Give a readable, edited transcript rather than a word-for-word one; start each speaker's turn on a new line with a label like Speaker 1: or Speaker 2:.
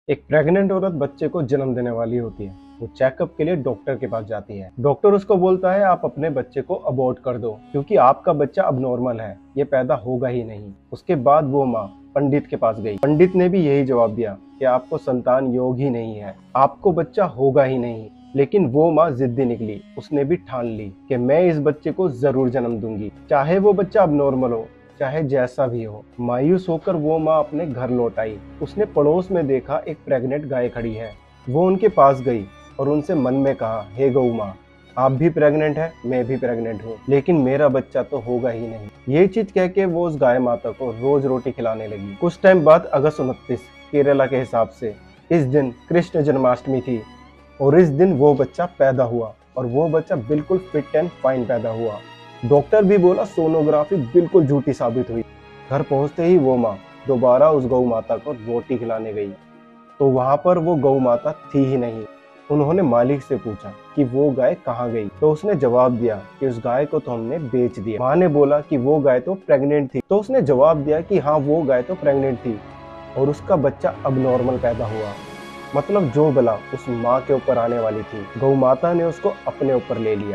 Speaker 1: एक प्रेग्नेंट औरत बच्चे को जन्म देने वाली होती है। वो चेकअप के लिए डॉक्टर के पास जाती है। डॉक्टर उसको बोलता है आप अपने बच्चे को अबॉर्ट कर दो क्योंकि आपका बच्चा अब नॉर्मल है, ये पैदा होगा ही नहीं। उसके बाद वो माँ पंडित के पास गई। पंडित ने भी यही जवाब दिया कि आपको संतान योग ही नहीं है, आपको बच्चा होगा ही नहीं। लेकिन वो माँ जिद्दी निकली। उसने भी ठान ली कि मैं इस बच्चे को जरूर जन्म दूंगी, चाहे वो बच्चा अब नॉर्मल हो, चाहे जैसा भी हो। मायूस होकर वो माँ अपने घर लौट आई। उसने पड़ोस में देखा एक प्रेग्नेंट गाय खड़ी है। वो उनके पास गई और उनसे मन में कहा, हे गौ माँ, आप भी प्रेग्नेंट है, मैं भी प्रेग्नेंट हूँ, लेकिन मेरा बच्चा तो होगा ही नहीं। ये चीज कह के वो उस गाय माता को रोज रोटी खिलाने लगी। कुछ टाइम बाद अगस्त 29 केरला के हिसाब से इस दिन कृष्ण जन्माष्टमी थी और इस दिन वो बच्चा पैदा हुआ और वो बच्चा बिल्कुल फिट एंड फाइन पैदा हुआ। डॉक्टर भी बोला सोनोग्राफी बिल्कुल झूठी साबित हुई। घर पहुंचते ही वो माँ दोबारा उस गौ माता को रोटी खिलाने गई तो वहां पर वो गौ माता थी ही नहीं। उन्होंने मालिक से पूछा कि वो गाय कहाँ गई, तो उसने जवाब दिया कि उस गाय को तो हमने बेच दिया। माँ ने बोला कि वो गाय तो प्रेग्नेंट थी, तो उसने जवाब दिया कि हाँ वो गाय तो प्रेग्नेंट थी और उसका बच्चा अब नॉर्मल पैदा हुआ। मतलब जो बला उस माँ के ऊपर आने वाली थी, गौ माता ने उसको अपने ऊपर ले लिया।